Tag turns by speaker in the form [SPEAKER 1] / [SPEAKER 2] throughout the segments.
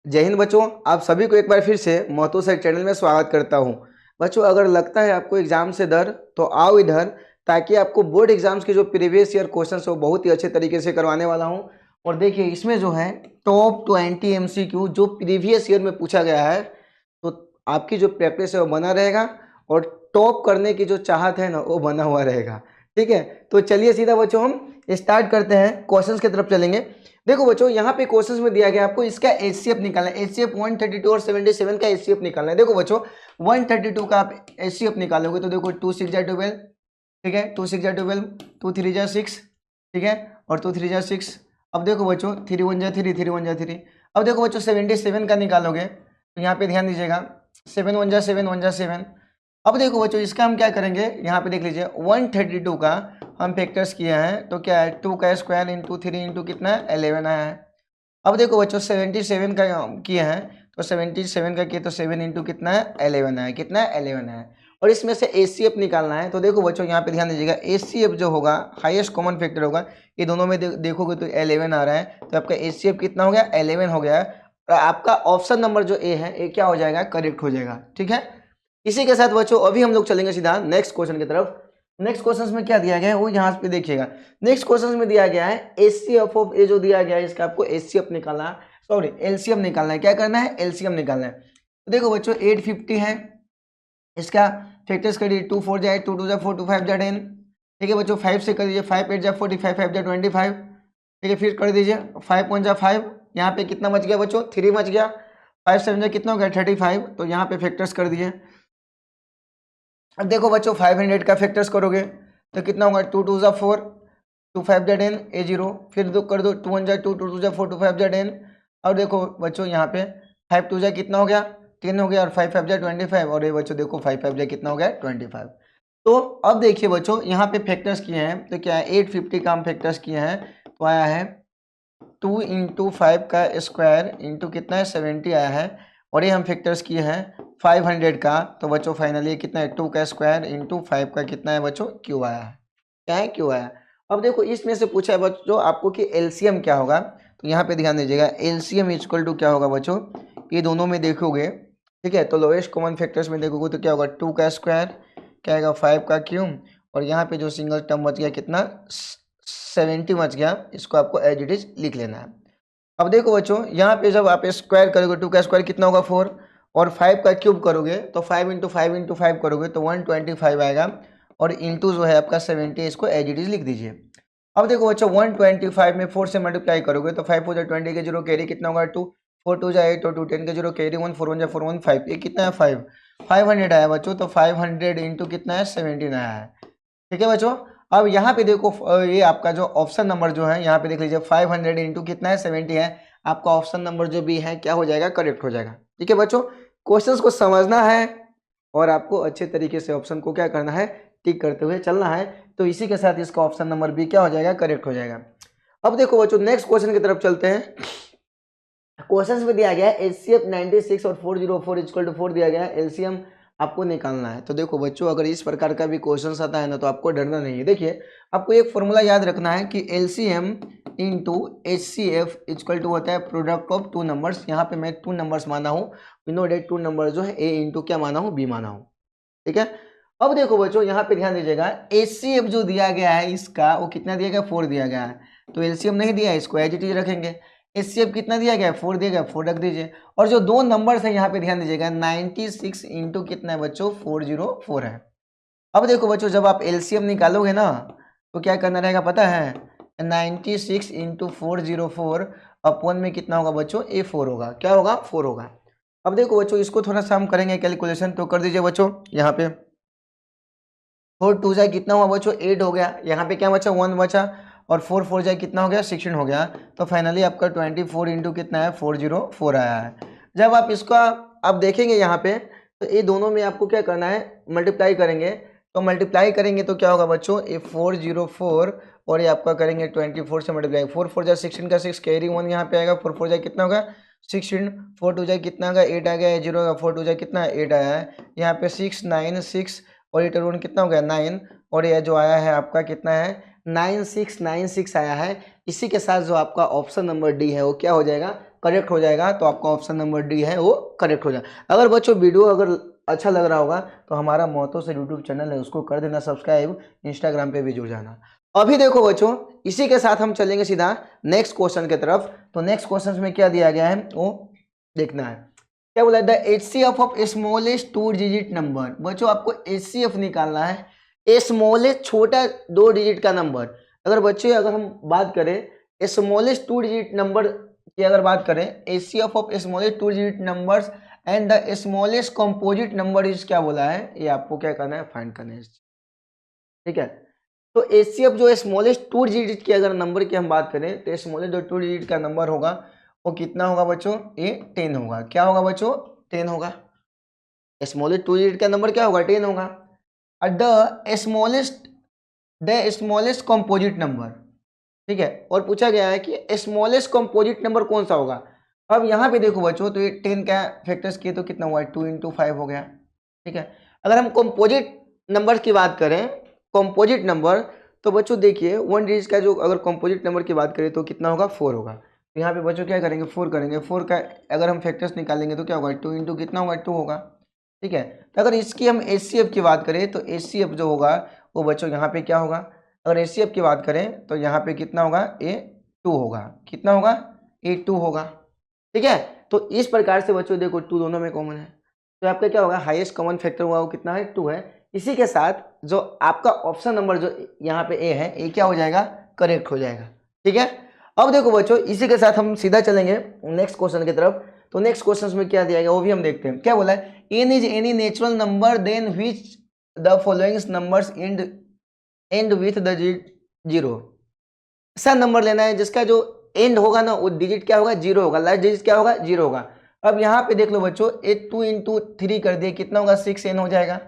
[SPEAKER 1] जय हिंद बच्चों, आप सभी को एक बार फिर से महतो सर चैनल में स्वागत करता हूं। बच्चों, अगर लगता है आपको एग्जाम से डर तो आओ इधर, ताकि आपको बोर्ड एग्जाम्स के जो प्रीवियस ईयर क्वेश्चन वो बहुत ही अच्छे तरीके से करवाने वाला हूं। और देखिए, इसमें जो है टॉप 20 MCQ जो प्रीवियस ईयर में पूछा गया है, तो आपकी जो प्रैक्टिस है वो बना रहेगा और टॉप करने की जो चाहत है ना वो बना हुआ रहेगा। ठीक है, तो चलिए सीधा बच्चों हम स्टार्ट करते हैं, क्वेश्चंस की तरफ चलेंगे। देखो बच्चों, यहाँ पे क्वेश्चंस में दिया गया आपको इसका एचसीएफ निकालना है। एचसीएफ 132 और 77 का एचसीएफ निकालना है। देखो बच्चों, 132 का आप एचसीएफ निकालोगे तो देखो 2 6 जा 12, ठीक है, 2 6 जा 12, 2 3 जा 6, ठीक है, और 2 3 जा 6। अब देखो बच्चों 3 1 जा 3, 3 1 जा 3। अब देखो बच्चों 77 का निकालोगे तो यहाँ पे ध्यान दीजिएगा, 7 1 जा 7, 1 जा 7। अब देखो बच्चों इसका हम क्या करेंगे, यहाँ पे देख लीजिए 132 का हम फैक्टर्स किए हैं तो क्या है, 2 का स्क्वायर इंटू 3 इंटू कितना है 11 आया है। अब देखो बच्चों 77 का किए हैं तो 77 का किए तो 7 इंटू कितना है 11 आया, कितना है 11 आया। और इसमें से एचसीएफ निकालना है तो देखो बच्चों यहाँ पे ध्यान दीजिएगा, एचसीएफ जो होगा हाईएस्ट कॉमन फैक्टर होगा, ये दोनों में देखोगे तो 11 आ रहा है, तो आपका एचसीएफ कितना हो गया 11 हो गया। और आपका ऑप्शन नंबर जो ए है ये क्या हो जाएगा, करेक्ट हो जाएगा। ठीक है, इसी के साथ बच्चों अभी हम लोग चलेंगे सीधा नेक्स्ट क्वेश्चन की तरफ। नेक्स्ट क्वेश्चन में क्या दिया गया है वो यहाँ पे देखिएगा। नेक्स्ट क्वेश्चन में दिया गया है एचसीएफ ऑफ ए जो दिया गया है, इसका आपको एचसीएफ निकालना है, सॉरी एलसीएम निकालना है। क्या करना है, एलसीएम निकालना है। तो देखो बच्चों 850 है, इसका फैक्टर्स करिए, 2 4 जाए 2 2 जा 4 2 5 जा 10। ठीक है बच्चों 5 से कर दीजिए, 5 8 जा 45, 5 जा 25। ठीक है, फिर कर दीजिए 5 1 जा 5, यहाँ पे कितना बच गया बच्चों 3 बच गया। 5 7 जा कितना हो गया 35, तो यहाँ पे फैक्टर्स कर दीजिए। अब देखो बच्चों 500 का फैक्टर्स करोगे तो कितना होगा, 2 2 जा 4, 2 5 जा 10, ए 0, फिर दो कर दो 2 1 जा 2, 2 2 जा 4, 2 5 जा 10। और देखो बच्चों यहाँ पे 5 2 जा कितना हो गया 10 हो गया, और 5 5 जा 25, और ये बच्चों देखो 5 5 जा कितना हो गया 25। तो अब देखिए बच्चों यहाँ पे फैक्टर्स किए हैं तो क्या है, 850 का हम फैक्टर्स किए हैं तो आया है 2 इंटू 5 का स्क्वायर इंटू कितना है 70 आया है। और ये हम फैक्टर्स किए हैं 500 का, तो बच्चों फाइनली कितना है 2 का स्क्वायर इंटू 5 का कितना है बच्चों क्यू आया है। क्या है, क्यू आया। अब देखो इसमें से पूछा है बच्चों आपको कि एलसीएम क्या होगा, तो यहाँ पे ध्यान दीजिएगा, एलसीएम इक्वल टू क्या होगा बच्चों, ये दोनों में देखोगे, ठीक है, तो लोएस्ट कॉमन फैक्टर्स में देखोगे तो क्या होगा 2 का स्क्वायर, क्या आएगा 5 का क्यूब, और यहाँ पे जो सिंगल टर्म बच गया कितना 70 बच गया, इसको आपको एज इट इज लिख लेना है। अब देखो बच्चों यहाँ पे जब आप स्क्वायर करोगे 2 का स्क्वायर कितना होगा 4, और 5 का क्यूब करोगे तो 5 इंटू 5 इंटू 5 करोगे तो 125 आएगा, और इंटू जो है आपका 70, इसको एज इट इज लिख दीजिए। अब देखो बच्चों 125 में 4 से मल्टीप्लाई करोगे तो 5 हो जाए 20 के 0 कैरी कितना होगा 2, 4 2 जाए 8 और 2 10 के 0 कैरी 1, 4 1 जा 4 1 5, ये कितना है 5, 500 आया बच्चों, तो 500 इंटू कितना है 17 आया है। ठीक है बच्चों, अब यहाँ पे देखो ये आपका जो ऑप्शन नंबर जो है यहाँ पे देख लीजिए 500 इंटू कितना है 70 है, आपका ऑप्शन नंबर जो भी है क्या हो जाएगा, करेक्ट हो जाएगा। ठीक है बच्चों, क्वेश्चंस को समझना है और आपको अच्छे तरीके से ऑप्शन को क्या करना है, टिक करते हुए चलना है, तो इसी के साथ इसका ऑप्शन नंबर भी क्या हो जाएगा, करेक्ट हो जाएगा। अब देखो बच्चों नेक्स्ट क्वेश्चन की तरफ चलते हैं। क्वेश्चन में दिया गया है एचसीएफ 96 और 404 इक्वल टू 4 दिया गया है, एलसीएम आपको निकालना है। तो देखो बच्चों अगर इस प्रकार का भी क्वेश्चन आता है ना तो आपको डरना नहीं है। देखिए आपको एक फॉर्मूला याद रखना है कि LCM into HCF equal to होता है प्रोडक्ट ऑफ 2 नंबर्स। यहाँ पे मैं 2 नंबर्स माना हूँ, नो डेट 2 नंबर जो है ए इंटू क्या माना हूँ, बी माना हूँ। ठीक है, अब देखो बच्चों यहाँ पे ध्यान दीजिएगा, एचसीएफ जो दिया गया है इसका वो कितना दिया गया 4 दिया गया है, तो एलसीएम नहीं दिया है, इसको एज इट इज रखेंगे। एचसीएफ कितना दिया गया है 4 दिया गया, 4 रख दीजिए। और जो 2 नंबर्स है यहाँ पे ध्यान दीजिएगा 96 इंटू कितना है बच्चों 404 है। अब देखो बच्चों जब आप एलसीएम निकालोगे ना तो क्या करना रहेगा पता है, 96 इंटू 404 अपॉन में कितना होगा बच्चों, ए 4 होगा, क्या होगा 4 होगा। अब देखो बच्चों इसको थोड़ा सा हम करेंगे कैलकुलेशन, तो कर दीजिए बच्चों यहाँ पे 4 2 जाए कितना हुआ बच्चों 8 हो गया, यहाँ पे क्या बचा 1 बचा, और 4 4 जाए कितना हो गया 16 हो गया, तो फाइनली आपका 24 इंटू कितना है 404 आया है। जब आप इसका आप देखेंगे यहाँ पे तो ये दोनों में आपको क्या करना है, मल्टीप्लाई करेंगे, तो मल्टीप्लाई करेंगे तो क्या होगा बच्चों, ये 404 और ये आपका करेंगे 24 से मल्टीप्लाई, 4 4 जाए 16 का 6 कैरी 1 यहाँ पे आएगा, 4 4 जाए कितना होगा 16, 4 2 जाए कितना होगा 8 आ गया, 0 होगा 4 2 जाए कितना 8 आया है, यहाँ पे 6 9 6 और 8 और 1 कितना हो गया 9, और यह जो आया है आपका कितना है 9696 आया है। इसी के साथ जो आपका ऑप्शन नंबर डी है वो क्या हो जाएगा, करेक्ट हो जाएगा। तो आपका ऑप्शन नंबर डी है वो करेक्ट हो जाएगा। अगर बच्चों वीडियो अगर अच्छा लग रहा होगा तो हमारा महतो सर यूट्यूब चैनल है उसको कर देना सब्सक्राइब, इंस्टाग्राम पे भी जुड़ जाना। अभी देखो बच्चों, इसी के साथ हम चलेंगे सीधा नेक्स्ट क्वेश्चन की तरफ। तो नेक्स्ट क्वेश्चन में क्या दिया गया है वो देखना है। क्या बोला, the HCF of smallest 2 digit number. बच्चों आपको एचसीएफ निकालना है स्मॉलेस्ट छोटा 2 डिजिट का नंबर। अगर बच्चे अगर हम बात करें स्मॉलेस्ट 2 डिजिट नंबर की अगर बात करें, HCF of smallest 2 digit numbers and the smallest composite number is क्या बोला है, ये आपको क्या करना है, फाइंड करना है। ठीक है, तो एचसीएफ जो स्मॉलेस्ट 2 डिजिट की अगर नंबर की हम बात करें तो स्मॉलेस्ट जो 2 डिजिट का नंबर होगा वो कितना होगा बच्चों, ये 10 होगा। क्या होगा बच्चों, 10 होगा। स्मॉलेस्ट 2 डिजिट का नंबर क्या होगा, 10 होगा। और द स्मॉलेस्ट कंपोजिट नंबर, ठीक है, और पूछा गया है कि स्मॉलेस्ट कंपोजिट नंबर कौन सा होगा। अब यहाँ पे देखो बच्चों, तो ये 10 का फैक्टर्स किए तो कितना हुआ, 2 × 5 हो गया। ठीक है, अगर हम कंपोजिट नंबर की बात करें, कंपोजिट नंबर, तो बच्चों देखिए 1 डिजिट का जो अगर कंपोजिट नंबर की बात करें तो कितना होगा, 4 होगा। तो यहाँ पे बच्चों क्या करेंगे, 4 करेंगे। 4 का अगर हम फैक्टर्स निकालेंगे तो क्या होगा, 2 × कितना होगा, 2 होगा। ठीक है, तो अगर इसकी हम एचसीएफ की बात करें तो एचसीएफ जो होगा वो बच्चों यहाँ पे क्या होगा, अगर एचसीएफ की बात करें तो यहाँ पे कितना होगा, ए 2 होगा। कितना होगा, ए 2 होगा। ठीक है, तो इस प्रकार से बच्चों देखो 2 दोनों में कॉमन है, तो आपका क्या होगा, हाईएस्ट कॉमन फैक्टर हुआ वो कितना है, 2 है। इसी के साथ जो आपका ऑप्शन नंबर जो यहाँ पे ए है, ये क्या हो जाएगा, करेक्ट हो जाएगा। ठीक है, अब देखो बच्चों, इसी के साथ हम सीधा चलेंगे नेक्स्ट क्वेश्चन की तरफ। तो नेक्स्ट क्वेश्चन में क्या दिया गया वो भी हम देखते हैं। क्या बोला है, n is any natural number then which the following numbers end with the zero. ऐसा नंबर लेना है जिसका जो एंड होगा ना वो डिजिट क्या होगा, 0 होगा। लास्ट डिजिट क्या होगा, 0 होगा। अब यहाँ पे देख लो बच्चों, 2 × 3 कर दिए, कितना होगा, 6n हो जाएगा।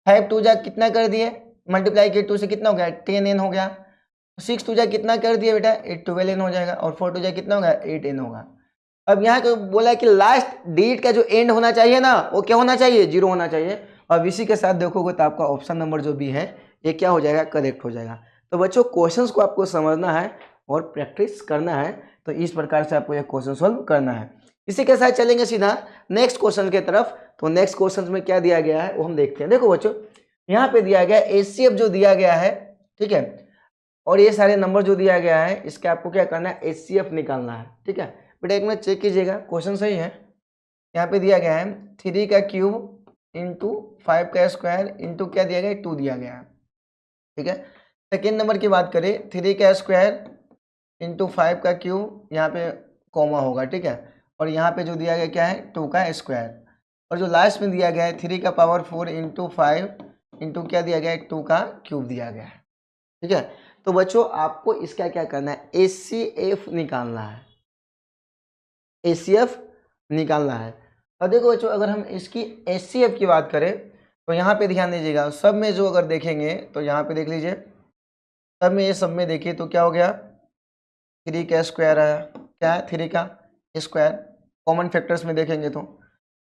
[SPEAKER 1] 5 2 जा कितना कर दिए, मल्टीप्लाई किए 2 से कितना हो गया, 10n हो गया। 6 2 जा कितना कर दिए बेटा, 12n हो जाएगा। और 4 2 जा कितना होगा, 8n होगा। अब यहाँ को बोला कि लास्ट डिजिट का जो एंड होना चाहिए ना वो क्या होना चाहिए, 0 होना चाहिए। अब इसी के साथ देखोगे तो आपका ऑप्शन नंबर जो भी है ये क्या हो जाएगा, करेक्ट हो जाएगा। तो बच्चों क्वेश्चंस को आपको समझना है और प्रैक्टिस करना है, तो इस प्रकार से आपको ये क्वेश्चन सॉल्व करना है। इसी के साथ चलेंगे सीधा नेक्स्ट क्वेश्चन के तरफ। तो नेक्स्ट क्वेश्चन में क्या दिया गया है वो हम देखते हैं। देखो बच्चों, यहाँ पे दिया गया एचसीएफ जो दिया गया है, ठीक है, और ये सारे नंबर जो दिया गया है इसके आपको क्या करना है, एचसीएफ निकालना है। ठीक है बेटा, एक मिनट चेक कीजिएगा, क्वेश्चन सही है। यहाँ पे दिया गया है 3 का क्यूब इंटू 5 का स्क्वायर इंटू क्या दिया गया, 2 दिया गया है। ठीक है, सेकेंड नंबर की बात करें, 3 का स्क्वायर इंटू 5 का क्यूब, यहाँ पे कॉमा होगा। ठीक है, और यहाँ पे जो दिया गया क्या है, 2 का स्क्वायर। और जो लास्ट में दिया गया है 3 का पावर 4 इंटू 5 इंटू क्या दिया गया है, 2 का क्यूब दिया गया है। ठीक है, तो बच्चों आपको इसका क्या करना है, एचसीएफ निकालना है, एचसीएफ निकालना है। और देखो बच्चों, अगर हम इसकी एचसीएफ की बात करें तो यहाँ पे ध्यान दीजिएगा, सब में जो अगर देखेंगे तो यहाँ पे देख लीजिए, सब में देखिए तो क्या हो गया, 3 का स्क्वायर आया, क्या है, 3 का स्क्वायर। कॉमन फैक्टर्स में देखेंगे तो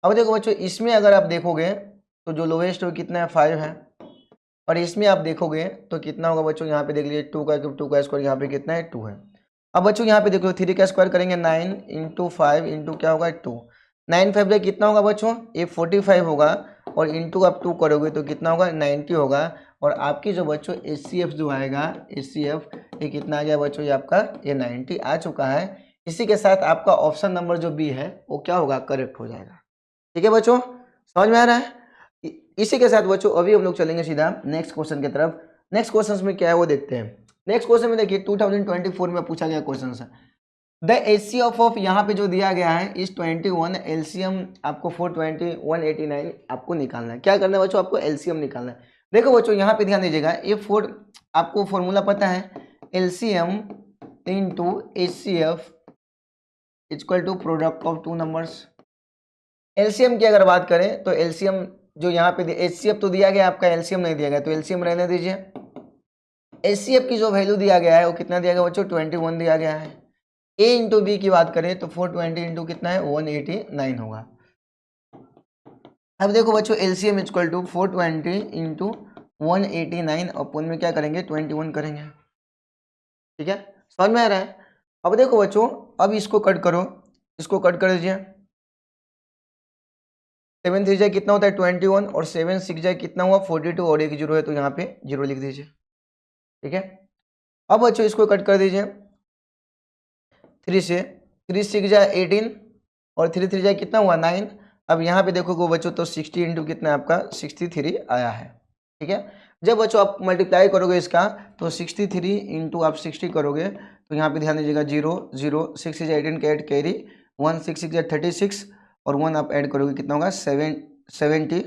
[SPEAKER 1] अब देखो बच्चों, इसमें अगर आप देखोगे तो जो लोवेस्ट हो कितना है, 5 है। और इसमें आप देखोगे तो कितना होगा बच्चों, यहाँ पे देख लीजिए 2 का क्यूब 2 का स्क्वायर, यहाँ पे कितना है, 2 है। अब बच्चों यहाँ पे देखो 3 का स्क्वायर करेंगे 9 इंटू 5 इंटू क्या होगा, 2। 9 5 कितना होगा बच्चों, ये 45 होगा। और इंटू आप 2 करोगे तो कितना होगा, 90 होगा। और आपकी जो बच्चों एचसीएफ जो आएगा, एचसीएफ ये कितना आ गया बच्चों, ये आपका ये 90 आ चुका है। इसी के साथ आपका ऑप्शन नंबर जो बी है वो क्या होगा, करेक्ट हो जाएगा। ठीक है बच्चों, समझ में आ रहा है। इसी के साथ बच्चों अभी हम लोग चलेंगे सीधा नेक्स्ट क्वेश्चन की तरफ। नेक्स्ट क्वेश्चन में क्या है वो देखते हैं। नेक्स्ट क्वेश्चन में देखिए 2024 में पूछा गया क्वेश्चन है, द एचसीएफ ऑफ यहाँ पे जो दिया गया है इस 21, एलसीएम आपको 420 189 आपको निकालना है। क्या करना है बच्चों, आपको एलसीएम निकालना है। देखो बच्चों यहाँ पे ध्यान दीजिएगा, ये 4 आपको फॉर्मूला पता है, LCM into HCF equal to product of 2 numbers. LCM की अगर बात करें तो एलसीएम जो यहाँ पे एचसीएफ तो दिया गया आपका, एलसीएम नहीं दिया गया, तो एलसीएम रहने दीजिए। एचसीएफ की जो वैल्यू दिया गया है वो कितना दिया गया बच्चों, 21 दिया गया है। ए इंटू बी की बात करें तो 420 इंटू कितना है, 189 होगा। अब देखो बच्चों, एलसीएम इक्वल टू 420 इंटू 189 अपन में क्या करेंगे, 21 करेंगे। ठीक है, समझ में आ रहा है। अब देखो बच्चों, अब इसको कट करो इसको कट कर दीजिए। 7 3 जाए कितना होता है 21 और 7 6 जाए कितना हुआ 42 और एक जीरो है तो यहाँ पे जीरो लिख दीजिए। ठीक है, अब बच्चों इसको कट कर दीजिए 3 से। 3 6 जाए 18 और 3 3 जाए कितना हुआ 9। अब यहाँ पे देखोगे बच्चों तो 60 इंटू कितना है आपका 63 आया है। ठीक है, जब बच्चों आप मल्टीप्लाई करोगे इसका तो 63 इंटू आप 60 करोगे तो यहाँ पे ध्यान दीजिएगा 0 0 6 से 18 का 8 कैरी 1 6 6 36 और 1 आप ऐड करोगे कितना होगा 70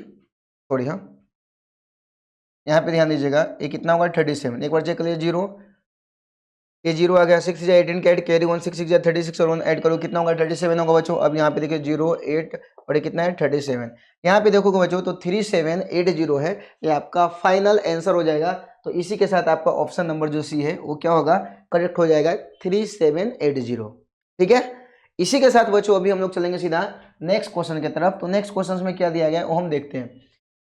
[SPEAKER 1] सॉरी हाँ, यहाँ पे ध्यान दीजिएगा ये कितना होगा 37। एक बार चेक कर लीजिए जीरो, ये जीरो आ गया 6 से 18 का 8 कैरी 1 6 6 36 और 1 ऐड करो कितना होगा 37 होगा बच्चों। अब यहाँ पे देखिए 0 8 और ये कितना है 37। यहाँ पे देखोगे बच्चों तो 3780 है, ये आपका फाइनल आंसर हो जाएगा। तो इसी के साथ आपका ऑप्शन नंबर जो सी है वो क्या होगा करेक्ट हो जाएगा 3780। ठीक है, इसी के साथ बच्चों अभी हम लोग चलेंगे सीधा नेक्स्ट क्वेश्चन की तरफ। तो नेक्स्ट क्वेश्चन में क्या दिया गया है वो हम देखते हैं।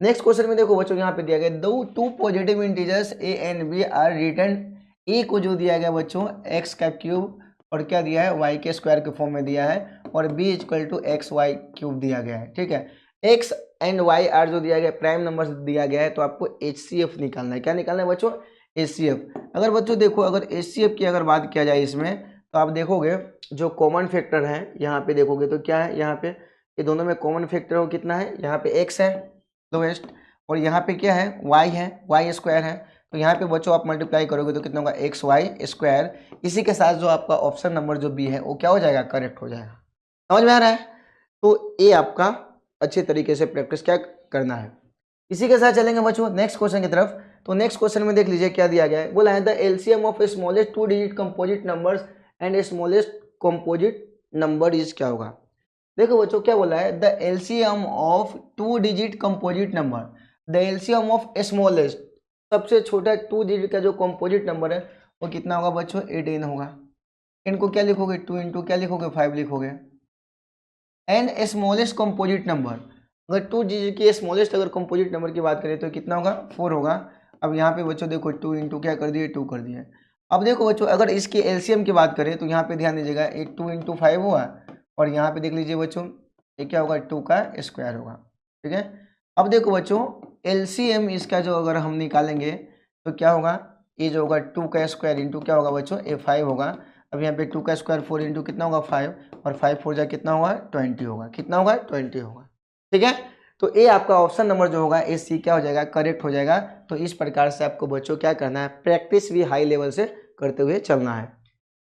[SPEAKER 1] नेक्स्ट क्वेश्चन में देखो बच्चों यहाँ पे दिया गया दो two positive integers A and B are written. A को जो दिया गया बच्चों एक्स का क्यूब और क्या दिया है वाई के स्क्वायर के फॉर्म में दिया है और B equal to X Y cube दिया गया है। ठीक है, एक्स एंड वाई आर जो दिया गया प्राइम नंबर दिया गया है तो आपको HCF निकालना है। क्या निकालना है बच्चों HCF। अगर बच्चों देखो अगर HCF की अगर बात किया जाए इसमें तो आप देखोगे जो कॉमन फैक्टर है यहाँ पे देखोगे तो क्या है, यहाँ पे ये दोनों में कॉमन फैक्टर हो कितना है, यहाँ पे एक्स है लोएस्ट और यहाँ पे क्या है वाई है, वाई स्क्वायर है। तो यहाँ पे बच्चों आप मल्टीप्लाई करोगे तो कितना होगा एक्स वाई स्क्वायर। इसी के साथ जो आपका ऑप्शन नंबर जो बी है वो क्या हो जाएगा करेक्ट हो जाएगा। समझ में आ रहा है, तो ये आपका अच्छे तरीके से प्रैक्टिस क्या करना है। इसी के साथ चलेंगे बच्चों नेक्स्ट क्वेश्चन की तरफ। तो नेक्स्ट क्वेश्चन में देख लीजिए क्या दिया गया है, बोला है the LCM of smallest 2 digit composite numbers and smallest composite number is क्या होगा। देखो बच्चों क्या बोला है the LCM of 2 digit composite number, the LCM of smallest सबसे छोटा 2 डिजिट का जो कंपोजिट नंबर है वो कितना होगा बच्चों 18 होगा। इनको क्या लिखोगे 2 इंटू क्या लिखोगे 5 लिखोगे। एंड स्मॉलेस्ट कंपोजिट नंबर, अगर 2 डिजिट की स्मॉलेस्ट अगर कंपोजिट नंबर की बात करें तो कितना होगा 4 होगा। अब यहाँ पे बच्चों देखो 2 इंटू क्या कर दिए 2 कर दिए। अब देखो बच्चों अगर इसके एलसीएम की बात करें तो यहाँ पे ध्यान दीजिएगा ये 2 इंटू 5 हुआ और यहाँ पे देख लीजिए बच्चों ये क्या होगा 2 का स्क्वायर होगा। ठीक है, अब देखो बच्चों एलसीएम इसका जो अगर हम निकालेंगे तो क्या होगा ये जो होगा 2 का स्क्वायर इंटू क्या होगा बच्चों ये 5 होगा। अब यहाँ पे 2 का स्क्वायर 4 इंटू कितना होगा 5 और 5 4 जा कितना होगा 20 होगा, कितना होगा 20 होगा। ठीक है, तो ये आपका ऑप्शन नंबर जो होगा ए सी क्या हो जाएगा करेक्ट हो जाएगा। तो इस प्रकार से आपको बच्चों क्या करना है प्रैक्टिस भी हाई लेवल से करते हुए चलना है।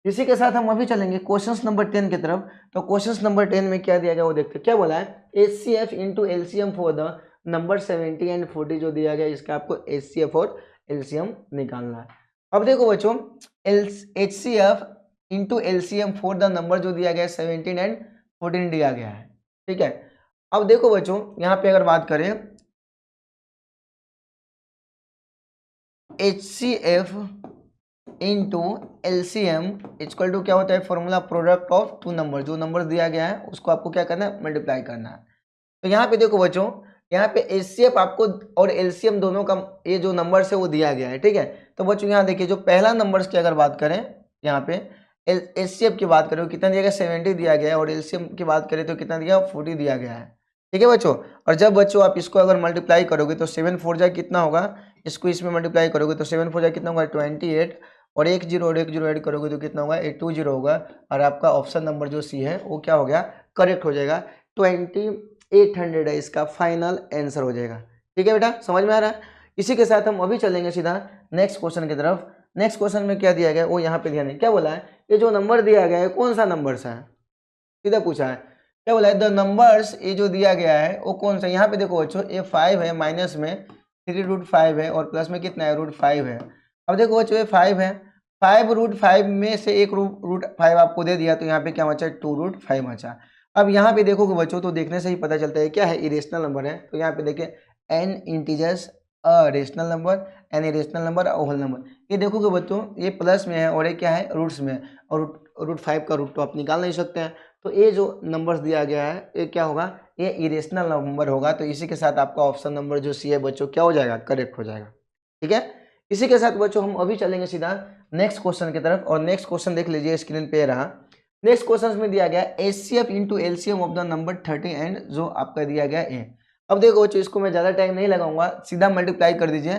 [SPEAKER 1] इसी के साथ हम अभी चलेंगे क्वेश्चन नंबर 10 की तरफ। तो क्वेश्चन नंबर 10 में क्या दिया गया वो देखते हैं। क्या बोला है HCF into LCM for the number 70 and 40 जो दिया गया इसका आपको HCF और LCM निकालना है। अब देखो बच्चों HCF into LCM for the number जो दिया गया 17 एंड 14 दिया गया है। ठीक है, अब देखो बच्चों यहाँ पे अगर बात करें HCF into LCM equal to क्या होता है फॉर्मूला प्रोडक्ट ऑफ 2 नंबर, जो नंबर दिया गया है उसको आपको क्या करना है मल्टीप्लाई करना है। तो यहाँ पे देखो बच्चों यहाँ पे HCF आपको और LCM दोनों का ये जो नंबर है वो दिया गया है। ठीक है, तो बच्चों यहाँ देखिए जो पहला नंबर की अगर बात करें यहाँ पे HCF की बात करें कितना दिया गया 70 दिया गया है और LCM की बात करें तो कितना दिया 40 दिया गया है। ठीक है बच्चों, और जब बच्चों आप इसको अगर मल्टीप्लाई करोगे तो 7 4 जा कितना होगा, इसको इसमें मल्टीप्लाई करोगे तो 7 4 जा कितना होगा 28 और एक जीरो ऐड करोगे तो कितना होगा 820 होगा और आपका ऑप्शन नंबर जो सी है वो क्या हो गया करेक्ट हो जाएगा। 2800 है इसका फाइनल आंसर हो जाएगा। ठीक है बेटा, समझ में आ रहा है। इसी के साथ हम अभी चलेंगे सीधा नेक्स्ट क्वेश्चन की तरफ। नेक्स्ट क्वेश्चन में क्या दिया गया है वो यहाँ पे ध्यान दें। क्या बोला है ये जो नंबर दिया गया है कौन सा नंबर है, सीधा पूछा है। क्या बोला है द नंबर्स ये जो दिया गया है वो कौन सा, यहाँ पे देखो बच्चों ये 5 है माइनस में 3√5 है और प्लस में कितना है √5 है। अब देखो बच्चों ये 5 है, 5√5 में से एक √5 आपको दे दिया तो यहाँ पे क्या बचा 2√5 बचा। अब यहाँ पे देखोगे बच्चों तो देखने से ही पता चलता है क्या है इरेशनल नंबर है। तो यहाँ पे देखिए n integers a rational number an irrational number whole number. ये देखोगे बच्चों ये प्लस में है और ये क्या है रूट्स में है और √5 का रूट तो आप निकाल नहीं सकते हैं। तो ये जो नंबर्स दिया गया है ये क्या होगा ये इरेशनल नंबर होगा। तो इसी के साथ आपका ऑप्शन नंबर जो सी है बच्चों क्या हो जाएगा करेक्ट हो जाएगा। ठीक है, इसी के साथ बच्चों हम अभी चलेंगे सीधा नेक्स्ट क्वेश्चन की तरफ और नेक्स्ट क्वेश्चन देख लीजिए स्क्रीन पे रहा। नेक्स्ट क्वेश्चन में दिया गया HCF into LCM of the number 30 and जो आपका दिया गया ए। अब देखो बच्चों इसको मैं ज़्यादा टाइम नहीं लगाऊंगा, सीधा मल्टीप्लाई कर दीजिए।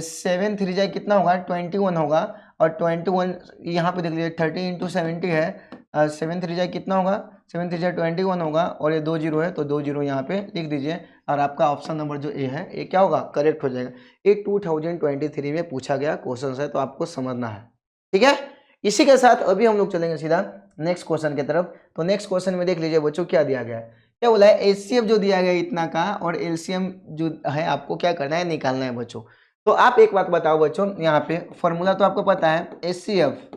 [SPEAKER 1] 7 3 जाए कितना होगा 21 होगा, और 21 यहाँ पे देख लीजिए 30 इंटू 70 है। 7 3 जाए कितना होगा 7 3 जाए 21 होगा, और ये 2 जीरो है तो 2 जीरो यहाँ पे लिख दीजिए, और आपका ऑप्शन नंबर जो ए है ये क्या होगा करेक्ट हो जाएगा। ये 2023 में पूछा गया क्वेश्चन है, तो आपको समझना है, ठीक है। इसी के साथ अभी हम लोग चलेंगे सीधा नेक्स्ट क्वेश्चन की तरफ। तो नेक्स्ट क्वेश्चन में देख लीजिए बच्चों क्या दिया गया है, क्या बोला है एचसीएफ जो दिया गया है इतना का, और एलसीएम जो है आपको क्या करना है निकालना है बच्चों। तो आप एक बात बताओ बच्चों, यहाँ पे फॉर्मूला तो आपको पता है एचसीएफ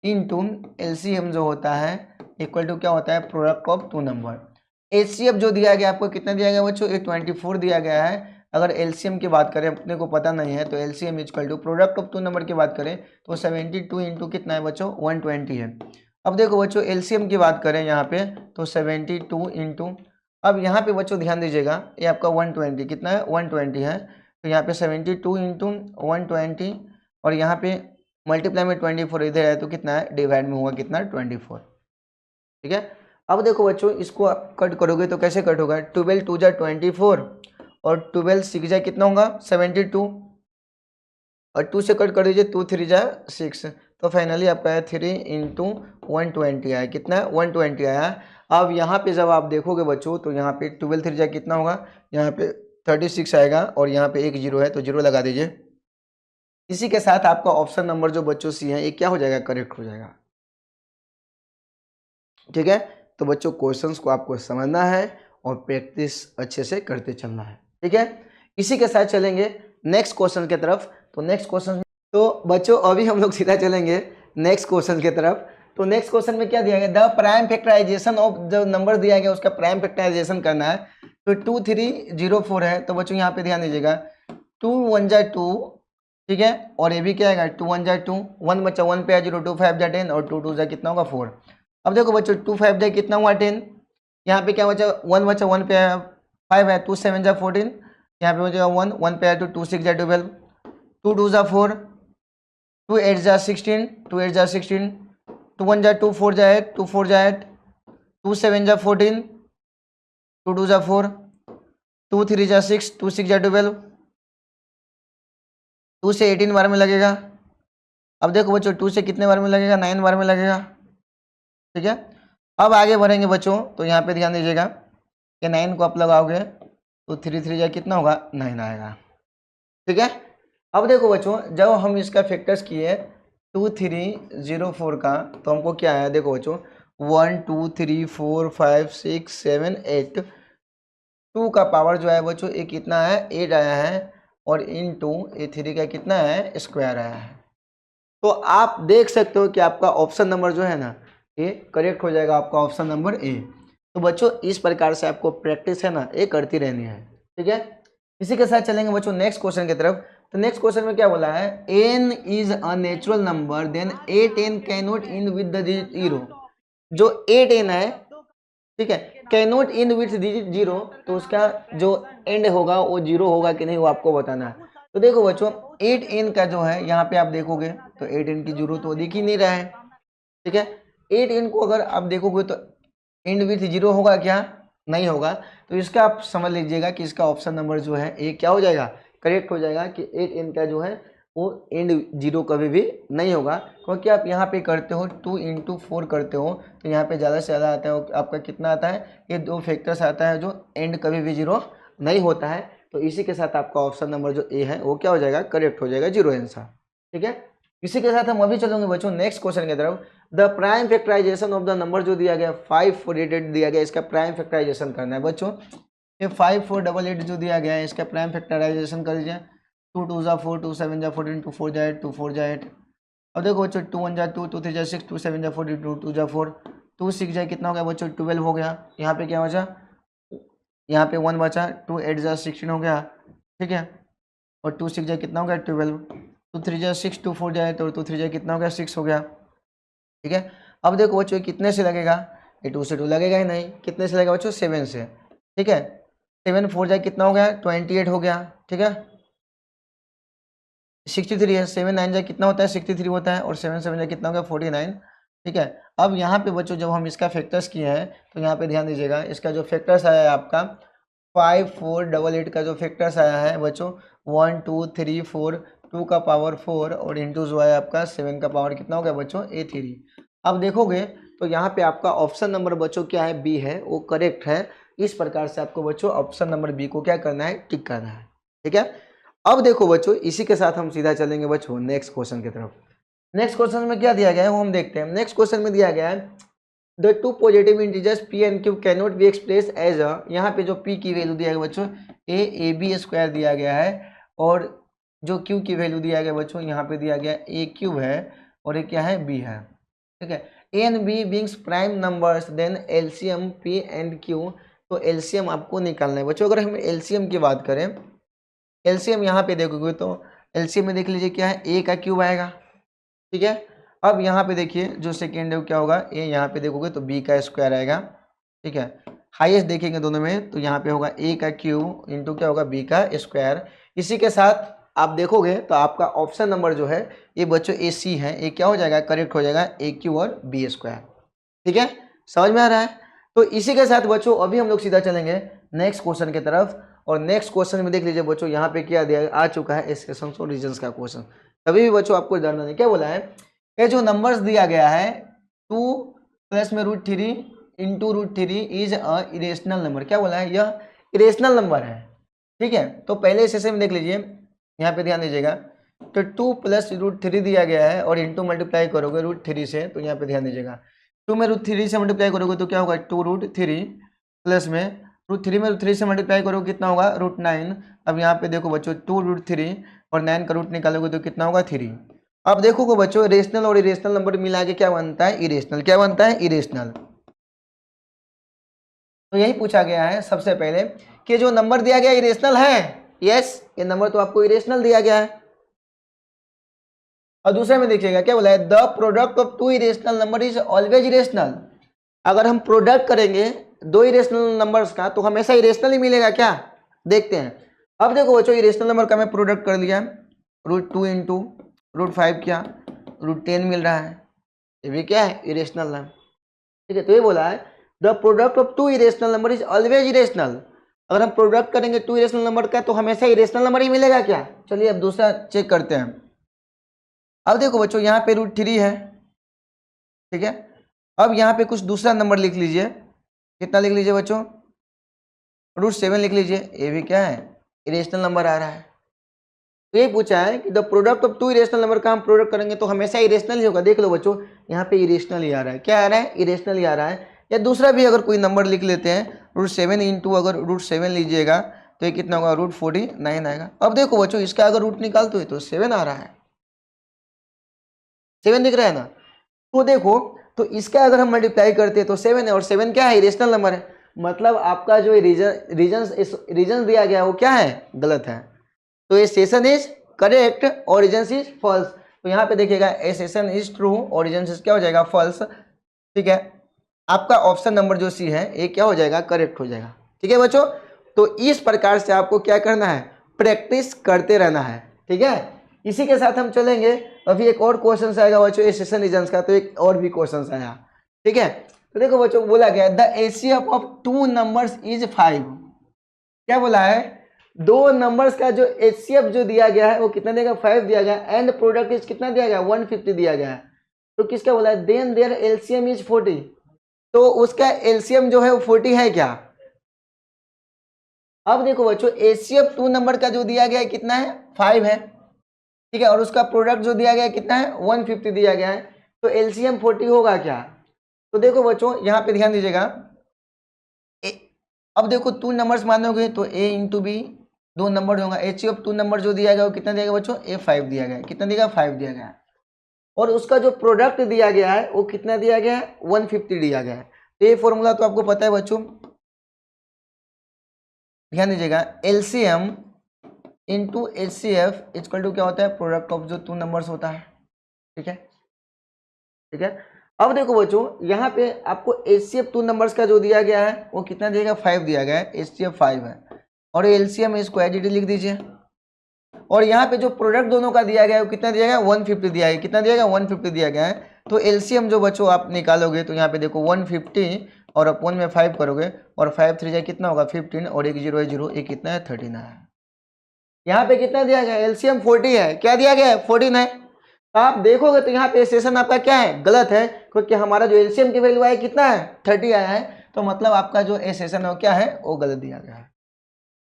[SPEAKER 1] इंटू एलसीएम जो होता है इक्वल टू क्या होता है product of two number. HCF जो दिया गया आपको कितना दिया गया बच्चों, ये 24 दिया गया है। अगर एलसीएम की बात करें अपने को पता नहीं है, तो LCM equal to product of two number की बात करें तो 72 इंटू कितना है बच्चों 120 है। अब देखो बच्चों एलसीएम की बात करें यहाँ पे तो 72 इंटू, अब यहाँ पे बच्चों ध्यान दीजिएगा ये आपका 120 कितना है 120 है, तो यहाँ पे 72 इंटू 120, और यहाँ पे मल्टीप्लाई में 24 इधर है तो कितना है डिवाइड में हुआ कितना 24, ठीक है। अब देखो बच्चों इसको आप कट करोगे तो कैसे कट होगा, 12 2 जा 24, और 12 6 जा कितना होगा 72, और 2 से कट कर दीजिए 2 3 जा 6, तो फाइनली आपका है 3 इंटू 120 आया, कितना है 120 आया। अब यहाँ पे जब आप देखोगे बच्चों तो यहाँ पे 12 3 जा कितना होगा, यहाँ पे 36 आएगा, और यहाँ पे एक जीरो है तो जीरो लगा दीजिए। इसी के साथ आपका ऑप्शन नंबर जो बच्चों सी है ये क्या हो जाएगा करेक्ट हो जाएगा, ठीक है। तो बच्चों क्वेश्चंस को आपको समझना है और प्रैक्टिस अच्छे से करते चलना है, ठीक है। इसी के साथ चलेंगे नेक्स्ट क्वेश्चन की तरफ। तो नेक्स्ट क्वेश्चन, तो बच्चों अभी हम लोग सीधा चलेंगे नेक्स्ट क्वेश्चन की तरफ। तो नेक्स्ट क्वेश्चन में क्या दिया गया, द प्राइम फैक्टराइजेशन ऑफ जो नंबर दिया गया उसका प्राइम फैक्टराइजेशन करना है। तो 2304 है, तो बच्चों यहाँ पे ध्यान दीजिएगा 2 1 जा 2, ठीक है, और ये भी क्या आएगा 2 1 जा 2, 1 बच्चा 1 पे 0, 2 5 जा 10, और 2 2 जा कितना होगा 4। अब देखो बच्चों 2 5 जा कितना हुआ 10, यहाँ पे क्या बचा 1 बच्चा 1 पे 5 है, 2 7 जा 14, यहाँ पे बचेगा 1 1 पे 2 2 6 जा 12, 2 2 जा 4, 2 8 जा 16, 2 8 जा 16, 2 1 जा 2, 4 जा 8, 2 4 जा 8, 2 7 जा 14, 2 2 जा 4, 2 3 जा 6, 2 6 जा 12, 2 से 18 बार में लगेगा। अब देखो बच्चों 2 से कितने बार में लगेगा 9 बार में लगेगा, ठीक है। अब आगे बढ़ेंगे बच्चों, तो यहाँ पे ध्यान दीजिएगा कि 9 को आप लगाओगे तो 3 3 जा कितना होगा 9 आएगा, ठीक है। अब देखो बच्चों जब हम इसका फैक्टर्स किए 2304 का, तो हमको क्या आया देखो बच्चों 1 2 3 4 5 6 7 8, 2 का पावर जो है बच्चों ये कितना है 8 आया है, और इनटू ये 3 का कितना है स्क्वायर आया है। तो आप देख सकते हो कि आपका ऑप्शन नंबर जो है ना ये करेक्ट हो जाएगा, आपका ऑप्शन नंबर ए। तो बच्चों इस प्रकार से आपको प्रैक्टिस है ना ये करती रहनी है, ठीक है। इसी के साथ चलेंगे बच्चों नेक्स्ट क्वेश्चन की तरफ। तो नेक्स्ट क्वेश्चन में क्या बोला है, n is a natural number then 8n cannot in with the digit 0। जो 8n है, ठीक है, कैनॉट इन विद डिजिट 0, तो उसका जो एंड होगा वो 0 होगा कि नहीं वो आपको बताना है। तो देखो बच्चों 8n का जो है यहाँ पे आप देखोगे तो 8n की जरूरत तो दिख ही नहीं रहा है, ठीक है। 8n को अगर आप देखोगे तो एंड विथ 0 होगा क्या, नहीं होगा। तो इसका आप समझ लीजिएगा कि इसका ऑप्शन नंबर जो है ये क्या हो जाएगा करेक्ट हो जाएगा, कि 8n का जो है वो एंड 0 कभी भी नहीं होगा, क्योंकि आप यहाँ पे करते हो 2 इंटू 4 करते हो, तो यहाँ पे ज़्यादा से ज़्यादा आता है आपका कितना आता है, ये 2 फैक्टर्स आता है जो एंड कभी भी 0 नहीं होता है। तो इसी के साथ आपका ऑप्शन नंबर जो ए है वो क्या हो जाएगा करेक्ट हो जाएगा, 0 आंसर, ठीक है। इसी के साथ हम अभी चलेंगे बच्चों नेक्स्ट क्वेश्चन की तरफ। The prime factorisation of the number जो दिया गया 5488 दिया गया, इसका प्राइम फैक्टराइजेशन करना है बच्चों। ये 5488 जो दिया गया है इसका प्राइम फैक्टराइजेशन कर लीजिए। 2 2 जा 4, 2 7 जा 14, 2 4 जा 8, 2 4 जा 8। अब देखो बच्चों 2 1 जा 2, 2 3 जा 6, 2 7 जा 40, 2 2 जा 4, 2 6 जा कितना हो गया बच्चों 12 हो गया। यहाँ पे क्या बचा, यहाँ पे 1 बचा, 2 8 जा 16 हो गया, ठीक है, और 2 6 जा कितना हो गया 12, 2 3 जा 6, 2 4 जा 8, और 2 3 जा कितना हो गया 6 हो गया, ठीक है। अब देखो बच्चों कितने से लगेगा, ये 2 से 2 लगेगा ही नहीं, कितने से लगेगा बच्चों 7 से, ठीक है। 7 4 जा कितना हो गया 28 हो गया, ठीक है। 63 है, 7 9 जा कितना होता है 63 होता है, और 7 7 जा कितना हो गया 49, ठीक है। अब यहाँ पे बच्चों जब हम इसका फैक्टर्स किए हैं तो यहाँ पे ध्यान दीजिएगा, इसका जो फैक्टर्स आया है आपका 5488 का जो फैक्टर्स आया है बच्चों 1 2 3 4, 2 का पावर 4 और इंटू जो है आपका 7 का पावर कितना हो गया बच्चों A3। अब देखोगे तो यहाँ पे आपका ऑप्शन नंबर बच्चों क्या है, बी है, वो करेक्ट है। इस प्रकार से आपको बच्चों ऑप्शन नंबर बी को क्या करना है, टिक करना है। ठीक है। अब देखो बच्चों इसी के साथ हम सीधा चलेंगे बच्चों नेक्स्ट क्वेश्चन की तरफ। नेक्स्ट क्वेश्चन में क्या दिया गया है वो हम देखते हैं। नेक्स्ट क्वेश्चन में दिया गया है the two positive integers p and q can not be express as a, यहाँ पे जो p की वैल्यू दिया गया बच्चों a स्क्वायर दिया गया है और जो q की वैल्यू दिया गया बच्चों यहाँ पे दिया गया a³ है और ये क्या है b है। ठीक है। a and b beings prime numbers then LCM p and q, तो एलसीएम आपको निकालना है बच्चों। अगर हम एलसीएम की बात करें, एलसीएम यहाँ पे देखोगे तो एलसीएम में देख लीजिए क्या है, a का क्यूब आएगा। ठीक है। अब यहाँ पे देखिए जो सेकेंड है वो क्या होगा, ए, यहाँ पे देखोगे तो बी का स्क्वायर आएगा। ठीक है। हाईएस्ट देखेंगे दोनों में तो यहाँ पे होगा ए का क्यूब इंटू क्या होगा, बी का स्क्वायर। इसी के साथ आप देखोगे तो आपका ऑप्शन नंबर जो है ये बच्चों ए सी है, ये क्या हो जाएगा, करेक्ट हो जाएगा, ए क्यू और बी स्क्वायर। ठीक है, समझ में आ रहा है। तो इसी के साथ बच्चों अभी हम लोग सीधा चलेंगे नेक्स्ट क्वेश्चन की तरफ। और नेक्स्ट क्वेश्चन में देख लीजिए बच्चों यहाँ पे क्या दिया आ चुका है, एक्सप्रेशंस और रीजंस का क्वेश्चन। तभी भी बच्चों आपको डरना नहीं। क्या बोला है, ये जो नंबर्स दिया गया है 2 प्लस में √3 into √3 is a irrational number. क्या बोला है, यह इरेशनल नंबर है। ठीक है। तो पहले सेशन में देख लीजिए, यहाँ पे ध्यान दीजिएगा, तो 2 प्लस √3 दिया गया है और इंटू मल्टीप्लाई करोगे √3 से, तो यहाँ पे ध्यान दीजिएगा 2 में √3 से मल्टीप्लाई करोगे तो क्या होगा 2√3 प्लस में √3 में √3 से मल्टीप्लाई करोगे कितना होगा √9। अब यहाँ पे देखो बच्चों 2√3 और 9 का रूट निकालोगे तो कितना होगा 3। अब देखोगे बच्चों रेशनल और इरेशनल नंबर मिला के क्या बनता है, इरेशनल। क्या बनता है, इरेशनल। तो यही पूछा गया है सबसे पहले कि जो नंबर दिया गया इरेशनल है, यस ये नंबर तो आपको इरेशनल दिया गया है। और दूसरे में देखिएगा क्या बोला है, the product of two irrational number is always irrational. अगर हम प्रोडक्ट करेंगे दो इरेशनल नंबर्स का तो हमेशा इरेशनल ही मिलेगा क्या, देखते हैं। अब देखो बच्चों इरेशनल नंबर का मैं प्रोडक्ट कर लिया, √2 इंटू √5 किया, √10 मिल रहा है, ये भी क्या है, इरेशनल है। ठीक है। तो ये बोला है the product of two irrational number is always irrational. अगर हम प्रोडक्ट करेंगे टू इरेशनल नंबर का तो हमेशा इरेशनल नंबर ही मिलेगा क्या। चलिए अब दूसरा चेक करते हैं। अब देखो बच्चों यहाँ पे √3 है। ठीक है। अब यहाँ पे कुछ दूसरा नंबर लिख लीजिए, कितना लिख लीजिए बच्चों, √7 लिख लीजिए, ये भी क्या है, इरेशनल नंबर आ रहा है। तो ये पूछा है कि the product of two irrational number का हम प्रोडक्ट करेंगे तो हमेशा इरेशनल ही होगा। देख लो बच्चों यहाँ पे इरेशनल ही आ रहा है, क्या आ रहा है, इरेशनल ही आ रहा है। या दूसरा भी अगर कोई नंबर लिख लेते हैं √7 इंटू अगर √7 लीजिएगा तो ये कितना होगा, √49 आएगा। अब देखो बच्चों इसका अगर रूट निकालते हो तो 7 आ रहा है, 7 दिख रहा है ना। तो देखो तो इसका अगर हम मल्टीप्लाई करते हैं तो 7 है और 7 क्या है, इरेशनल नंबर है। मतलब आपका जो रीजन दिया गया है वो क्या है, गलत है। तो ये assertion is correct, reason is false. तो यहाँ पे देखिएगा assertion is true, reason is क्या हो जाएगा, फॉल्स। ठीक है। आपका ऑप्शन नंबर जो सी है ये क्या हो जाएगा, करेक्ट हो जाएगा। ठीक है बच्चों। तो इस प्रकार से आपको क्या करना है, प्रैक्टिस करते रहना है। ठीक है। इसी के साथ हम चलेंगे, अभी एक और क्वेश्चन आएगा बच्चों ए सेशन रीजन का, तो एक और भी क्वेश्चन आया। ठीक है। तो देखो बच्चों बोला गया the HCF of two numbers is 5। क्या बोला है, दो नंबर्स का जो एचसीएफ जो दिया गया है वो कितना देगा, 5 दिया गया, एंड प्रोडक्ट इज कितना दिया गया, 150 दिया गया है। तो किसका बोला है, देन देयर एलसीएम इज 40। तो उसका एलसीएम जो है वो 40 है क्या। अब देखो बच्चों एचसीएफ टू नंबर का जो दिया गया है कितना है, 5 है। ठीक है। और उसका प्रोडक्ट जो दिया गया है कितना है, 150 दिया गया है। तो एलसीएम 40 होगा क्या। तो देखो बच्चों यहाँ पे ध्यान दीजिएगा, अब देखो टू नंबर्स मानोगे तो ए इंटू बी, दो नंबर होगा। एचसीएफ टू नंबर जो दिया गया वो कितना दिया गया बच्चों, A5 दिया गया है। कितना दिया, 5 दिया गया है। और उसका जो प्रोडक्ट दिया गया है वो कितना दिया गया है, 150 दिया गया है। तो ये फॉर्मूला तो आपको पता है बच्चों, ध्यान दीजिएगा, LCM into HCF equal to क्या होता है, प्रोडक्ट ऑफ जो टू नंबर्स होता है। ठीक है। ठीक है। अब देखो बच्चों यहाँ पे आपको एचसीएफ टू नंबर्स का जो दिया गया है वो कितना दिया गया, 5 दिया गया है, एचसीएफ 5 है। और एलसीएम इसको एडिट लिख दीजिए। और यहाँ पे जो प्रोडक्ट दोनों का दिया गया है वो कितना दिया गया, 150 दिया है। कितना दिया गया, 150 दिया गया है। तो एलसीएम जो बच्चों आप निकालोगे तो यहाँ पे देखो 150 और अपॉन में 5 करोगे और 5 3 कितना होगा 15 और एक जीरो है जीरो, ये कितना है 13 है। यहाँ पे कितना दिया गया एलसीएम 40 है, क्या दिया गया है 14 है। तो आप देखोगे तो यहाँ पे सेशन आपका क्या है गलत है, क्योंकि हमारा जो एलसीएम की वैल्यू है कितना है 30 आया है, तो मतलब आपका जो सेशन है वो क्या है वो गलत दिया गया है।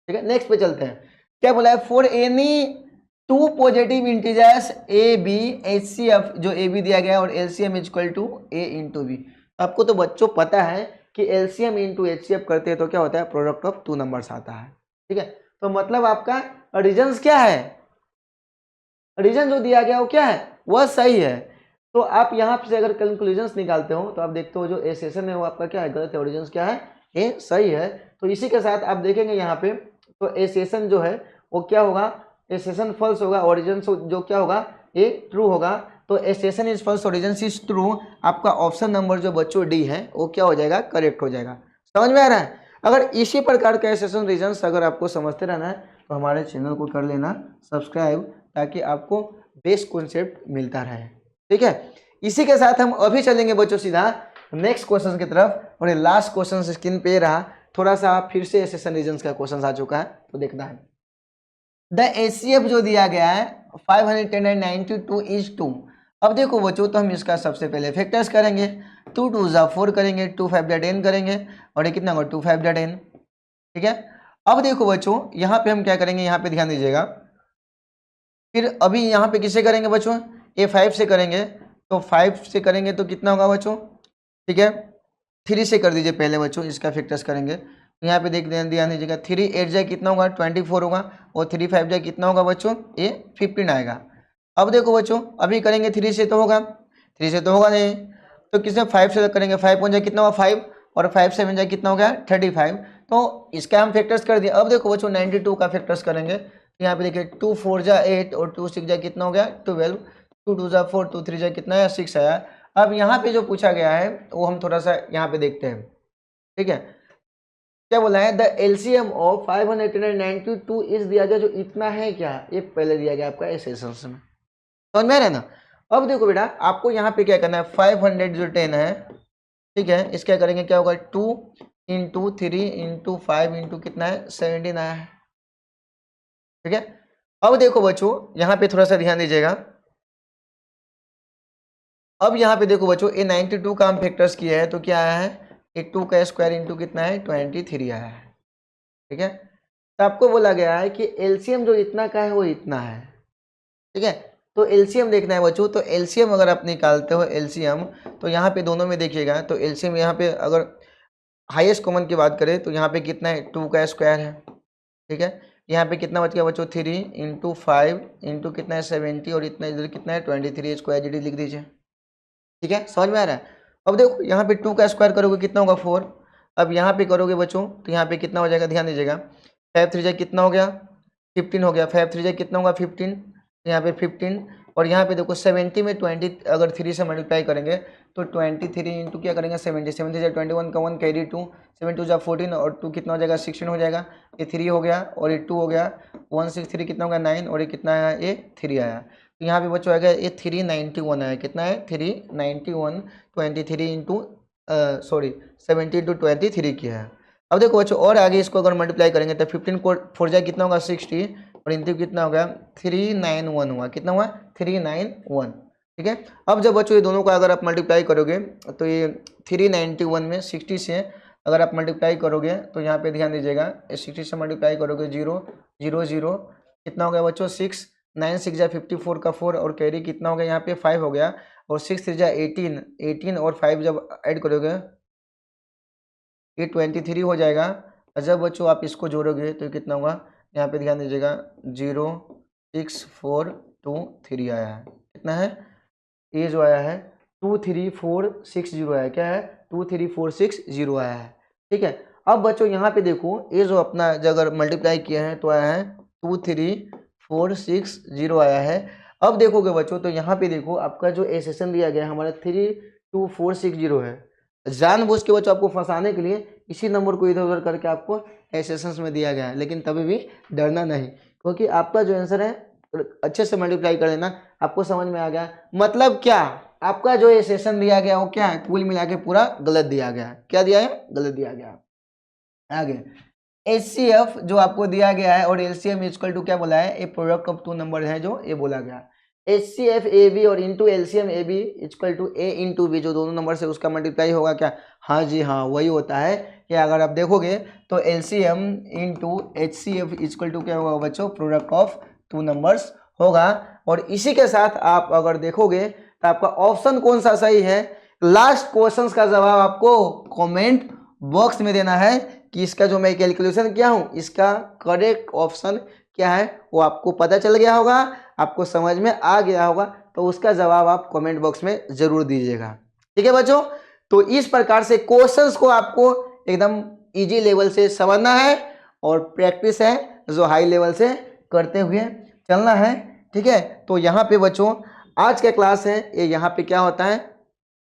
[SPEAKER 1] ठीक है, नेक्स्ट पे चलते हैं। क्या बोला है for any two positive integers A B H C F, जो ए बी दिया गया और LCM is equal to A into B. आपको तो बच्चों पता है कि LCM into H C F करते हैं तो क्या होता है प्रोडक्ट ऑफ टू नंबर्स आता है। ठीक है, तो मतलब आपका रीजन क्या है, रीजन जो दिया गया वो क्या है वह सही है। तो आप यहाँ से अगर कंक्लूजन्स निकालते हो तो आप देखते हो जो ए सेशन है वो आपका क्या है गलत है, ओरिजिन क्या है ए सही है। तो इसी के साथ आप देखेंगे यहाँ पे तो ए सेशन जो है वो क्या होगा, ए सेशन फॉल्स होगा, ओरिजिन जो क्या होगा ए ट्रू होगा। तो assertion is false, reason is true, आपका ऑप्शन नंबर जो बच्चों डी है वो क्या हो जाएगा करेक्ट हो जाएगा। समझ में आ रहा है। अगर इसी प्रकार का सेशन रीजन्स अगर आपको समझते रहना है तो हमारे चैनल को कर लेना सब्सक्राइब, ताकि आपको बेस्ट कॉन्सेप्ट मिलता रहे। ठीक है, इसी के साथ हम अभी चलेंगे बच्चों सीधा नेक्स्ट क्वेश्चन की तरफ, और ये लास्ट क्वेश्चन स्क्रीन पे रहा, थोड़ा सा फिर से सेशन रीजन्स का क्वेश्चन आ चुका है तो देखना है। द एचसीएफ जो दिया गया है 592 इज 2। अब देखो बच्चों तो हम इसका सबसे पहले फैक्टर्स करेंगे, 2 2 जा 4 करेंगे, 2 5 जा 10 करेंगे और ये कितना होगा 2 5 जा 10। ठीक है, अब देखो बच्चों यहाँ पे हम क्या करेंगे, यहाँ पे ध्यान दीजिएगा। फिर अभी यहाँ पे किससे करेंगे बच्चों, ये 5 से करेंगे, तो 5 से करेंगे तो कितना होगा बच्चों, ठीक है 3 से कर दीजिए पहले बच्चों, इसका फैक्टर्स करेंगे तो यहाँ पे देख ध्यान दीजिएगा, 3 8 जाए कितना होगा 24 होगा और 3 5 जाए कितना होगा बच्चों ये 15 आएगा। अब देखो बच्चों अभी करेंगे 3 से तो होगा, 3 से तो होगा नहीं, तो किसने 5 से करेंगे, 5 1 जाए कितना होगा 5 और 5 7 जाए कितना हो गया 35, तो इसका हम फैक्टर्स कर दिए। अब देखो बच्चों 92 का फैक्टर्स करेंगे तो यहाँ पे देखिए 2 4 जा 8 और 2 6 जा कितना हो गया 12, 2 2 जा 4, 2 3 जा कितना है 6 आया। अब यहाँ पे जो पूछा गया है वो हम थोड़ा सा यहाँ पे देखते हैं। ठीक है, क्या बोला है द एलसीएम ऑफ 592 इज दिया गया, जो इतना है क्या ये पहले दिया गया आपका इस सेशंस में, समझ में आ रहा है ना। अब देखो बेटा आपको यहाँ पे क्या करना है 500 जो 10 है, ठीक है इसका क्या करेंगे, क्या होगा 2 इंटू 3 इंटू 5 इंटू कितना है 17 आया है। ठीक है, अब देखो बच्चों यहाँ पे थोड़ा सा ध्यान दीजिएगा। अब यहाँ पे देखो बच्चों ये 92 का हम फैक्टर्स किया है तो क्या आया है, ये 2 का स्क्वायर इंटू कितना है 23 आया है। ठीक है, तो आपको बोला गया है कि एलसीएम जो इतना का है वो इतना है। ठीक है, तो एलसीएम देखना है बच्चों, तो एलसीएम अगर आप निकालते हो एलसीएम तो यहाँ पे दोनों में देखिएगा, तो एलसीएम यहाँ पे अगर हाईएस्ट कॉमन की बात करें तो यहाँ पे कितना है 2 का स्क्वायर है। ठीक है, यहाँ पे कितना बच गया बच्चों 3 इंटू 5 इंटू कितना है 70 और इतना इधर कितना है 23 स्क्वायर जी लिख दीजिए। ठीक है, समझ में आ रहा है। अब देखो यहाँ पे 2 का स्क्वायर करोगे कितना होगा 4, अब यहाँ पे करोगे बच्चों तो यहाँ पे कितना हो जाएगा ध्यान दीजिएगा, 5 3 जा कितना हो गया 15 हो गया, 5 3 जा कितना होगा 15, यहाँ पे 15 और यहाँ पे देखो 70 में 20 अगर 3 से मल्टीप्लाई करेंगे तो 23 इंटू क्या करेंगे 70 70 से 21 का 1 कैरी 2 7 2 जा 14 और 2 कितना हो जाएगा 16 हो जाएगा, ये 3 हो गया और ये 2 हो गया 1 6 3 कितना होगा 9 और ये कितना आया ये 3 आया। तो यहाँ पे बच्चों आएगा ये 391 आया, कितना है 391 23 इंटू सॉरी 70 इंटू 23 किया है। अब देखो बच्चों और आगे इसको अगर मल्टीप्लाई करेंगे तो 15 को 4 जाए कितना होगा 60 और इंटू कितना होगा 391 हुआ, कितना हुआ 391। ठीक है, अब जब बच्चों ये दोनों का अगर आप मल्टीप्लाई करोगे तो ये 391 में 60 से अगर आप मल्टीप्लाई करोगे तो यहाँ पे ध्यान दीजिएगा 60 से मल्टीप्लाई करोगे 0 0 0 कितना हो गया बच्चों 6 9 6 जा 54 का 4 और कैरी कितना हो गया यहाँ पे 5 हो गया और 6 3 जा 18 18 और 5 जब ऐड करोगे ये 23 हो जाएगा। और जब बच्चों आप इसको जोड़ोगे तो कितना होगा, यहाँ पे ध्यान दीजिएगा 0 6 4 2 3 आया है, कितना है ये जो आया है 2 3 4 6 0 आया, क्या है 2 3 4 6 0 आया है। ठीक है, अब बच्चों यहाँ पे देखो ये जो अपना अगर मल्टीप्लाई किया है तो आया है 2 3 4 6 0 आया है। अब देखोगे बच्चों तो यहाँ पे देखो आपका जो एसेशन दिया गया है हमारा 3 2 4 6 0 है, जानबूझ के बच्चों आपको फंसाने के लिए इसी नंबर को इधर उधर करके आपको एसेशंस में दिया गया है, लेकिन तभी भी डरना नहीं, क्योंकि आपका जो आंसर है अच्छे से मल्टीप्लाई कर लेना। आपको समझ में आ गया मतलब क्या, आपका जो ये सेशन दिया गया वो क्या है, कुल मिला के पूरा गलत दिया गया है। क्या दिया है, गलत दिया गया है। आगे HCF जो आपको दिया गया है और LCM इक्वल टू क्या बोला है, a product of two number है जो ये बोला गया। HCF AB और into LCM AB equal to A into B, जो दोनों नंबर से उसका मल्टीप्लाई होगा क्या, हाँ जी हाँ वही होता है। कि अगर आप देखोगे तो LCM into HCF equal to क्या होगा बच्चों, प्रोडक्ट ऑफ टू नंबर्स होगा। और इसी के साथ आप अगर देखोगे तो आपका ऑप्शन कौन सा सही है, लास्ट क्वेश्चन का जवाब आपको कमेंट बॉक्स में देना है कि इसका जो मैं कैलकुलेशन किया हूं इसका करेक्ट ऑप्शन क्या है, वो आपको पता चल गया होगा, आपको समझ में आ गया होगा, तो उसका जवाब आप कमेंट बॉक्स में जरूर दीजिएगा। ठीक है बच्चों, तो इस प्रकार से क्वेश्चंस को आपको एकदम इजी लेवल से समझना है और प्रैक्टिस है जो हाई लेवल से करते हुए चलना है। ठीक है, तो यहाँ पे बच्चों आज का क्लास है ये यहाँ पे क्या होता है,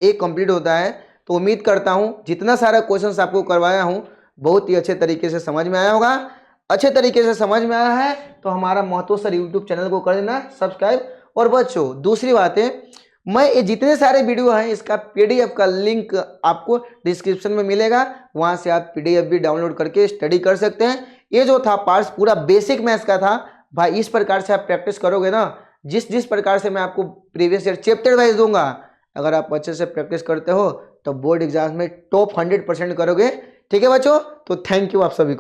[SPEAKER 1] एक कंप्लीट होता है। तो उम्मीद करता हूँ जितना सारा क्वेश्चंस आपको करवाया हूँ बहुत ही अच्छे तरीके से समझ में आया होगा। अच्छे तरीके से समझ में आया है तो हमारा महतो सर यूट्यूब चैनल को कर देना सब्सक्राइब। और बच्चों दूसरी बात है, मैं ये जितने सारे वीडियो हैं इसका PDF का लिंक आपको डिस्क्रिप्शन में मिलेगा, वहां से आप PDF भी डाउनलोड करके स्टडी कर सकते हैं। ये जो था पार्ट्स पूरा बेसिक मैथ्स का था भाई, इस प्रकार से आप प्रैक्टिस करोगे ना, जिस जिस प्रकार से मैं आपको प्रीवियस ईयर चैप्टर वाइज दूंगा, अगर आप अच्छे से प्रैक्टिस करते हो तो बोर्ड एग्जाम में टॉप 100% करोगे। ठीक है बच्चों, तो थैंक यू आप सभी को।